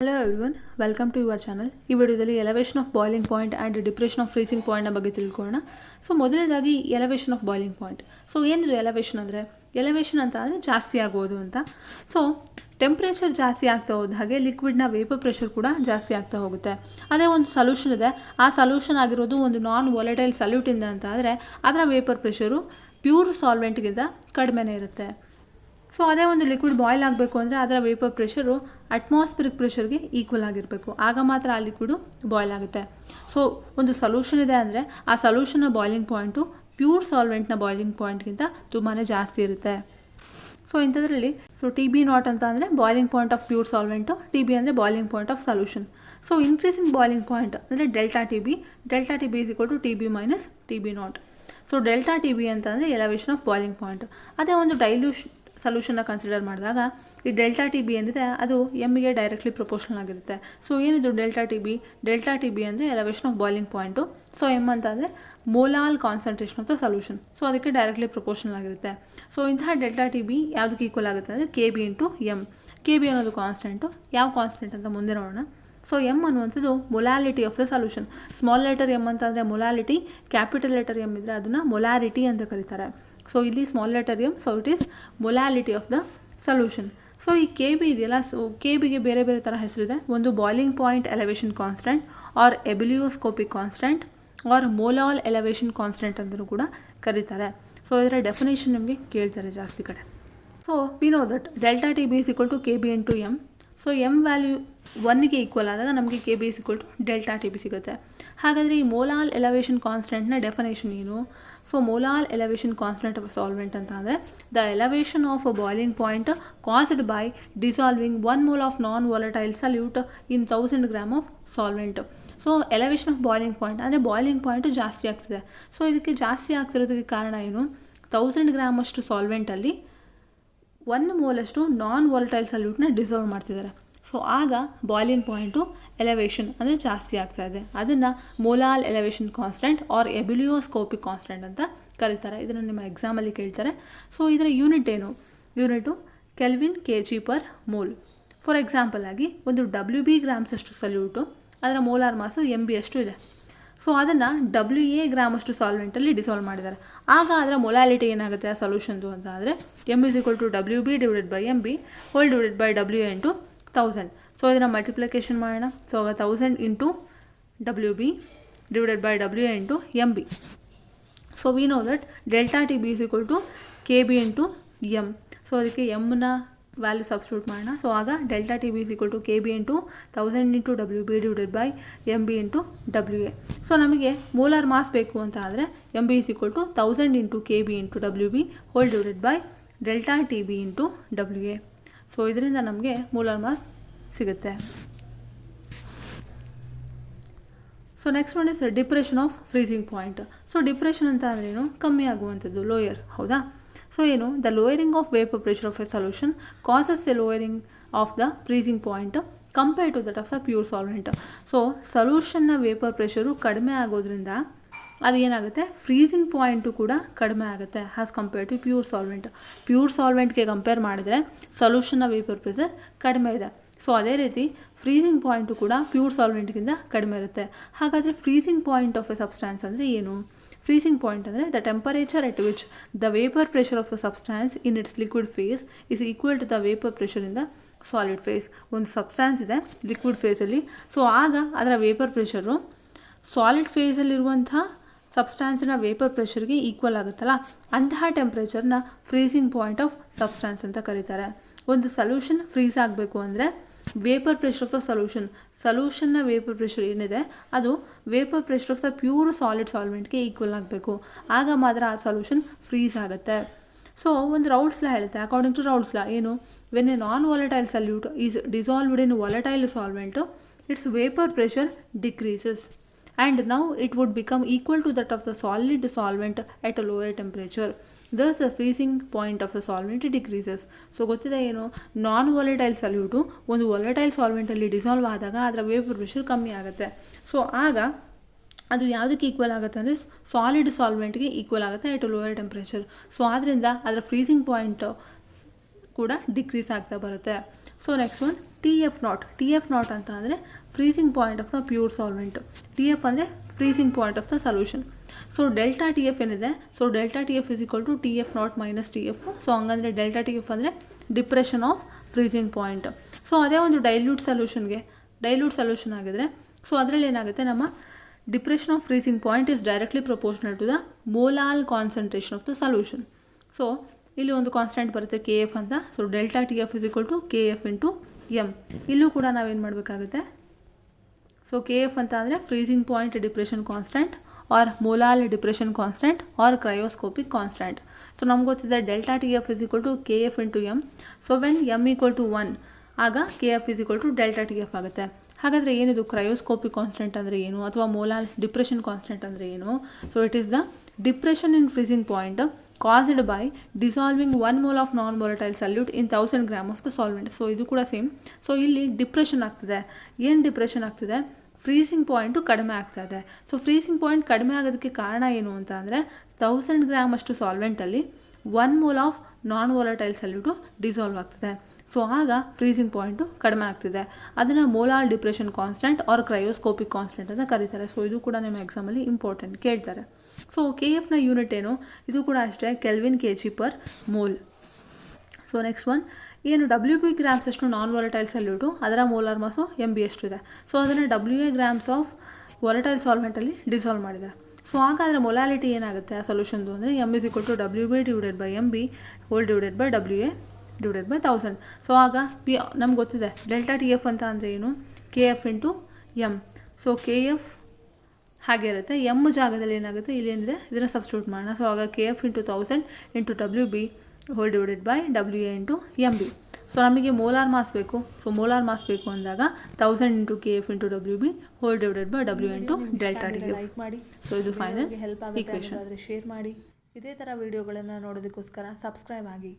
Hello everyone, welcome to your channel. ಈ ವಿಡಿಯೋದಲ್ಲಿ elevation of boiling point and depression of freezing ಪಾಯಿಂಟ್ನ ಬಗ್ಗೆ ತಿಳ್ಕೊಳ್ಳೋಣ. ಸೊ ಮೊದಲನೇದಾಗಿ elevation of boiling point. So ಏನಿದು ಎಲಿವೇಷನ್ ಅಂದರೆ, ಎಲಿವೇಷನ್ ಅಂತ ಅಂದರೆ ಜಾಸ್ತಿ ಆಗೋದು ಅಂತ. ಸೊ ಟೆಂಪ್ರೇಚರ್ ಜಾಸ್ತಿ ಆಗ್ತಾ ಹೋದ ಹಾಗೆ ಲಿಕ್ವಿಡ್ನ ವೇಪರ್ ಪ್ರೆಷರ್ ಕೂಡ ಜಾಸ್ತಿ ಆಗ್ತಾ ಹೋಗುತ್ತೆ. ಅದೇ ಒಂದು ಸೊಲ್ಯೂಷನ್ ಇದೆ, ಆ ಸೊಲ್ಯೂಷನ್ ಆಗಿರೋದು ಒಂದು ನಾನ್ ವಾಲಟೈಲ್ ಸಲ್ಯೂಟಿಂದ ಅಂತ ಆದರೆ ಅದರ ವೇಪರ್ ಪ್ರೆಷರು ಪ್ಯೂರ್ ಸಾಲ್ವೆಂಟ್ಗಿಂತ ಕಡಿಮೆನೇ ಇರುತ್ತೆ. ಸೊ ಅದೇ ಒಂದು ಲಿಕ್ವಿಡ್ ಬಾಯ್ಲ್ ಆಗಬೇಕು ಅಂದರೆ ಅದರ ವೇಪರ್ ಪ್ರೆಷರು ಅಟ್ಮಾಸ್ಫಿರಿಕ್ ಪ್ರೆಷರ್ಗೆ ಈಕ್ವಲ್ ಆಗಿರಬೇಕು, ಆಗ ಮಾತ್ರ ಆ ಲಿಕ್ವಿಡು ಬಾಯ್ಲ್ ಆಗುತ್ತೆ. ಸೊ ಒಂದು ಸೊಲ್ಯೂಷನ್ ಇದೆ ಅಂದರೆ ಆ ಸೊಲ್ಯೂಷನ್ನ ಬಾಯ್ಲಿಂಗ್ ಪಾಯಿಂಟು ಪ್ಯೂರ್ ಸಾಲ್ವೆಂಟ್ನ ಬಾಯ್ಲಿಂಗ್ ಪಾಯಿಂಟ್ಗಿಂತ ತುಂಬಾ ಜಾಸ್ತಿ ಇರುತ್ತೆ. ಸೊ ಇಂಥದ್ರಲ್ಲಿ ಟಿ ಬಿ ನಾಟ್ ಅಂತ ಅಂದರೆ boiling point of pure solvent, T B ಅಂದರೆ boiling point of solution. So increasing boiling point ಅಂದರೆ delta T B is equal to T B minus T B naught. So delta T B ಅಂತ ಅಂದರೆ elevation of boiling point. ಅದೇ ಒಂದು ಸೊಲ್ಯೂಷನ್ನ consider ಮಾಡಿದಾಗ ಈ delta T B ಏನಿದೆ ಅದು ಎಮ್ಗೆ directly proportional ಆಗಿರುತ್ತೆ. ಸೊ ಏನಿದು ಡೆಲ್ಟಾ ಟಿ ಬಿ ಅಂದರೆ elevation of boiling point. So M ಅಂತ ಅಂದರೆ molal concentration of the solution. So ಅದಕ್ಕೆ ಡೈರೆಕ್ಟ್ಲಿ ಪ್ರಪೋರ್ಷನಲ್ ಆಗಿರುತ್ತೆ. ಸೊ ಇಂತಹ ಡೆಲ್ಟಾ ಟಿ ಬಿ ಯಾವುದಕ್ಕೆ ಈಕ್ವಲ್ ಆಗುತ್ತೆ ಅಂದರೆ K B into M. K B ಅನ್ನೋದು ಕಾನ್ಸ್ಟೆಂಟು, ಯಾವ ಕಾನ್ಸ್ಟೆಂಟ್ ಅಂತ ಮುಂದೆ ನೋಡೋಣ. ಸೊ ಎಮ್ ಅನ್ನುವಂಥದ್ದು molality of the solution. Small letter M ಅಂತ ಅಂದರೆ ಮೊಲಾಲಿಟಿ, ಕ್ಯಾಪಿಟಲ್ ಲೆಟರ್ ಎಮ್ ಇದ್ದರೆ ಅದನ್ನು ಮೊಲಾರಿಟಿ ಅಂತ ಕರೀತಾರೆ. ಸೊ ಇಲ್ಲಿ small letter M, so it is molality of the solution. So ಈ ಕೆ ಬಿ ಇದೆಯಲ್ಲ, ಸೊ ಕೆ ಬಿಗೆ ಬೇರೆ ಬೇರೆ ಥರ ಹೆಸರಿದೆ. ಒಂದು boiling point elevation constant, or ebullioscopic constant, or molal elevation constant ಅಂತಲೂ ಕೂಡ ಕರೀತಾರೆ. ಸೊ ಇದರ ಡೆಫಿನೇಷನ್ ನಿಮಗೆ ಕೇಳ್ತಾರೆ ಜಾಸ್ತಿ ಕಡೆ. So we know that delta T B is equal to K B into M. So M value 1ಗೆ ಈಕ್ವಲ್ ಆದಾಗ ನಮಗೆ K B is equal to delta T B ಸಿಗುತ್ತೆ. ಹಾಗಾದರೆ ಈ ಮೋಲಾಲ್ ಎಲಿವೇಷನ್ ಕಾನ್ಸ್ಟೆಂಟ್ನ ಡೆಫಿನೇಷನ್ ಏನು? So molal elevation constant of solvent ಅಂತ ಅಂದರೆ the elevation of a boiling point caused by dissolving 1 mole of non volatile solute in 1000 grams of solvent. So elevation of boiling point ಅಂದರೆ boiling point ಜಾಸ್ತಿ ಆಗ್ತಿದೆ. So ಇದಕ್ಕೆ ಜಾಸ್ತಿ ಆಗ್ತಿರೋದಕ್ಕೆ ಕಾರಣ ಏನು? 1000 grams ಅಷ್ಟು ಸಾಲ್ವೆಂಟಲ್ಲಿ 1 mole ಅಷ್ಟು ನಾನ್ ವಾಲಟೈಲ್ ಸಲ್ಯೂಟ್ನ ಡಿಸಾಲ್ವ್ ಮಾಡ್ತಿದ್ದಾರೆ. ಸೊ ಆಗ ಬಾಯ್ಲಿಂಗ್ ಪಾಯಿಂಟು ಎಲಿವೇಷನ್ ಅಂದರೆ ಜಾಸ್ತಿ ಆಗ್ತಾ ಇದೆ. ಅದನ್ನು molal elevation constant or ebullioscopic constant ಅಂತ ಕರೀತಾರೆ. ಇದನ್ನು ನಿಮ್ಮ ಎಕ್ಸಾಮಲ್ಲಿ ಕೇಳ್ತಾರೆ. ಸೊ ಇದರ ಯೂನಿಟ್ ಏನು? Unit kelvin K G per mole. For example ಆಗಿ ಒಂದು WB ಗ್ರಾಮ್ಸ್ ಅಷ್ಟು ಸಲ್ಯೂಟು, ಅದರ ಮೋಲಾರ್ ಮಾಸು MB ಅಷ್ಟು ಇದೆ. ಸೊ ಅದನ್ನು WA ಗ್ರಾಮ್ ಅಷ್ಟು ಸಾಲ್ವೆಂಟಲ್ಲಿ ಡಿಸಾಲ್ವ್ ಮಾಡಿದ್ದಾರೆ. ಆಗ ಅದರ ಮೊಲಾಲಿಟಿ ಏನಾಗುತ್ತೆ ಆ ಸೊಲ್ಯೂಷನ್ದು ಅಂತ ಅಂದರೆ M is equal to WB divided by MB whole divided by WA into 1000. So ಇದನ್ನು ಮಲ್ಟಿಪ್ಲಿಕೇಶನ್ ಮಾಡೋಣ. ಸೊ ಆಗ 1000 into WB divided by WA into MB. So we know that delta T B is equal to K B into M. So ಅದಕ್ಕೆ ಎಮ್ನ value substitute ಮಾಡೋಣ. So ಆಗ delta T B is equal to K B into 1000 into WB divided by MB into WA. So ನಮಗೆ molar mass ಬೇಕು ಅಂತ ಆದರೆ MB is equal to 1000 into KB into WB whole divided by delta T B into WA. So ಇದರಿಂದ ನಮಗೆ molar mass ಸಿಗುತ್ತೆ. So next one is depression of freezing point. So depression ಅಂತ ಅಂದರೆ ಏನು? ಕಮ್ಮಿ ಆಗುವಂಥದ್ದು, ಲೋಯರ್. ಹೌದಾ? ಸೊ ಏನು? The lowering of vapour pressure of a solution causes a lowering of the freezing point compare to that of the pure solvent. So ಸೊಲ್ಯೂಷನ್ನ vapour pressure ಕಡಿಮೆ ಆಗೋದ್ರಿಂದ ಅದು ಏನಾಗುತ್ತೆ? ಫ್ರೀಸಿಂಗ್ ಪಾಯಿಂಟು ಕೂಡ ಕಡಿಮೆ ಆಗುತ್ತೆ as compare to pure solvent. Pure ಸಾಲ್ವೆಂಟ್ಗೆ compare ಮಾಡಿದರೆ ಸೊಲ್ಯೂಷನ್ನ ವೇಪರ್ ಪ್ರೆಷರ್ ಕಡಿಮೆ ಇದೆ. ಸೊ ಅದೇ ರೀತಿ ಫ್ರೀಸಿಂಗ್ ಪಾಯಿಂಟು ಕೂಡ ಪ್ಯೂರ್ ಸಾಲ್ವೆಂಟ್ಗಿಂತ ಕಡಿಮೆ ಇರುತ್ತೆ. ಹಾಗಾದರೆ freezing point of a substance ಅಂದರೆ ಏನು? ಫ್ರೀಸಿಂಗ್ ಪಾಯಿಂಟ್ ಅಂದರೆ the temperature at which the vapour pressure of the substance in its liquid phase is equal to the vapour pressure in the solid phase. ಒಂದು substance ಇದೆ liquid ಫೇಸಲ್ಲಿ, so ಆಗ ಅದರ vapour pressure solid ಫೇಸಲ್ಲಿರುವಂಥ ಸಬ್ಸ್ಟ್ಯಾನ್ಸಿನ vapour ಪ್ರೆಷರ್ಗೆ equal ಆಗುತ್ತಲ್ಲ, ಅಂತಹ ಟೆಂಪ್ರೇಚರ್ನ ಫ್ರೀಸಿಂಗ್ ಪಾಯಿಂಟ್ ಆಫ್ ಸಬ್ಸ್ಟ್ಯಾನ್ಸ್ ಅಂತ ಕರೀತಾರೆ. ಒಂದು ಸೊಲ್ಯೂಷನ್ ಫ್ರೀಸ್ ಆಗಬೇಕು ಅಂದರೆ ವೇಪರ್ ಪ್ರೆಷರ್ ಆಫ್ ದ ಸೊಲ್ಯೂಷನ್ನ ವೇಪರ್ ಪ್ರೆಷರ್ ಏನಿದೆ ಅದು vapour pressure of the pure solid ಸಾಲ್ವೆಂಟ್ಗೆ ಈಕ್ವಲ್ ಆಗಬೇಕು, ಆಗ ಮಾತ್ರ ಆ ಸೊಲ್ಯೂಷನ್ ಫ್ರೀಸ್ ಆಗುತ್ತೆ. ಸೊ ಒಂದು ರೌಲ್ಸ್ ಲಾ ಹೇಳುತ್ತೆ. ಅಕಾರ್ಡಿಂಗ್ ಟು ರೌಲ್ಸ್ ಲಾ ಏನು? When a non volatile solute is dissolved in volatile solvent its vapour pressure decreases and now it would become equal to that of the solid solvent at a lower temperature. Thus the freezing point of the solvent decreases. So ಗೊತ್ತಿದೆ ಏನು? ನಾನ್ volatile salute ಒಂದು volatile ಸಾಲ್ವೆಂಟಲ್ಲಿ dissolve ಆದಾಗ ಅದರ vapour pressure ಕಮ್ಮಿ ಆಗುತ್ತೆ. So ಆಗ ಅದು ಯಾವುದಕ್ಕೆ ಈಕ್ವಲ್ ಆಗುತ್ತೆ ಅಂದರೆ ಸಾಲಿಡ್ ಸಾಲ್ವೆಂಟ್ಗೆ ಈಕ್ವಲ್ ಆಗುತ್ತೆ ಎಟ್ ಅ ಲೋಯರ್ ಟೆಂಪ್ರೇಚರ್. ಸೊ ಆದ್ದರಿಂದ ಅದರ ಫ್ರೀಸಿಂಗ್ ಪಾಯಿಂಟ್ ಕೂಡ ಡಿಕ್ರೀಸ್ ಆಗ್ತಾ ಬರುತ್ತೆ. ಸೊ ನೆಕ್ಸ್ಟ್ ಒನ್ TF0 ಅಂತ ಅಂದರೆ freezing point of the pure solvent. TF ಅಂದರೆ freezing point of the solution. So delta TF ಏನಿದೆ, so delta TF is equal to TF0 minus TF. So ಹಂಗಂದರೆ delta TF ಅಂದರೆ depression of freezing point. So ಅದೇ ಒಂದು dilute solution ಆಗಿದ್ರೆ, so ಅದರಲ್ಲಿ ಏನಾಗುತ್ತೆ, ನಮ್ಮ depression of freezing point is directly proportional to the molal concentration of the solution. So ಇಲ್ಲಿ ಒಂದು ಕಾನ್ಸ್ಟೆಂಟ್ ಬರುತ್ತೆ KF ಅಂತ. So delta TF is equal to KF into M. ಇಲ್ಲೂ ಕೂಡ ನಾವೇನು ಮಾಡಬೇಕಾಗುತ್ತೆ, ಸೊ KF ಅಂತ ಅಂದರೆ freezing point depression constant or molal depression constant or cryoscopic constant. So ನಮ್ಗೆ ಗೊತ್ತಿದೆ delta TF is equal to KF into M. So when M equal to 1 ಆಗ KF is equal to delta TF ಆಗುತ್ತೆ. ಹಾಗಾದರೆ ಏನಿದು cryoscopic constant ಅಂದರೆ ಏನು, ಅಥವಾ molal depression constant ಅಂದರೆ ಏನು? So it is the depression in freezing point caused by dissolving 1 mole of non-volatile solute in 1000 grams of the solvent. So ಇದು ಕೂಡ ಸೇಮ್. ಸೊ ಇಲ್ಲಿ ಡಿಪ್ರೆಷನ್ ಆಗ್ತಿದೆ. ಏನು ಡಿಪ್ರೆಷನ್ ಆಗ್ತಿದೆ? ಫ್ರೀಸಿಂಗ್ ಪಾಯಿಂಟು ಕಡಿಮೆ ಆಗ್ತಾಯಿದೆ. ಸೊ ಫ್ರೀಸಿಂಗ್ ಪಾಯಿಂಟ್ ಕಡಿಮೆ ಆಗೋದಕ್ಕೆ ಕಾರಣ ಏನು ಅಂತ ಅಂದರೆ 1000 ಗ್ರಾಮ್ ಅಷ್ಟು ಸಾಲ್ವೆಂಟಲ್ಲಿ 1 mole of non volatile solute dissolve ಆಗ್ತಿದೆ. ಸೊ ಆಗ ಫ್ರೀಸಿಂಗ್ ಪಾಯಿಂಟು ಕಡಿಮೆ ಆಗ್ತಿದೆ. ಅದನ್ನು molal depression constant or cryoscopic constant ಅಂತ ಕರೀತಾರೆ. ಸೊ ಇದು ಕೂಡ ನಿಮ್ಮ ಎಕ್ಸಾಮಲ್ಲಿ ಇಂಪಾರ್ಟೆಂಟ್ ಕೇಳ್ತಾರೆ. ಸೊ KFನ ಯೂನಿಟ್ ಏನು, ಇದು ಕೂಡ ಅಷ್ಟೇ, kelvin kg per mole. So next one, ಏನು WB ಗ್ರಾಮ್ಸ್ ಅಷ್ಟು ನಾನ್ ವಾಲಟೈಲ್ ಸಲ್ಯೂಟು, ಅದರ ಮೋಲಾರ್ ಮಾಸು MB ಎಷ್ಟು ಇದೆ. ಸೊ ಅದನ್ನು WA ಗ್ರಾಮ್ಸ್ ಆಫ್ ವಾಲಟೈಲ್ ಸಾಲ್ವೆಂಟಲ್ಲಿ ಡಿಸಾಲ್ವ್ ಮಾಡಿದೆ. ಸೊ ಹಾಗಾದರೆ ಮೊಲಾಲಿಟಿ ಏನಾಗುತ್ತೆ ಆ ಸೊಲ್ಯೂಷನ್ದು ಅಂದರೆ M is equal to WB divided by MB whole divided by WA divided by 1000. So ಆಗ ನಮ್ಗೆ ಗೊತ್ತಿದೆ ಡೆಲ್ಟಾ TF ಅಂತ ಅಂದರೆ ಏನು, KF into M. So KF ಹಾಗೆ ಇರುತ್ತೆ, M ಜಾಗದಲ್ಲಿ ಏನಾಗುತ್ತೆ, ಇಲ್ಲೇನಿದೆ ಇದನ್ನು ಸಬ್ಸ್ಟಿಟ್ಯೂಟ್ ಮಾಡೋಣ. ಸೊ ಆಗ KF into 1000 into WB whole divided by WA into MB. So ನಮಗೆ ಮೋಲಾರ್ ಮಾಸ್ ಬೇಕು. ಸೊ ಮೋಲಾರ್ ಮಾಸ್ ಬೇಕು ಅಂದಾಗ 1000 into KF into WB whole divided by WA into delta TF. Like ಮಾಡಿ. ಸೊ ಇದು final help ಆಗುತ್ತೆ, share ಮಾಡಿ. ಇದೇ ಥರ ವೀಡಿಯೋಗಳನ್ನು ನೋಡೋದಕ್ಕೋಸ್ಕರ ಸಬ್ಸ್ಕ್ರೈಬ್ ಆಗಿ.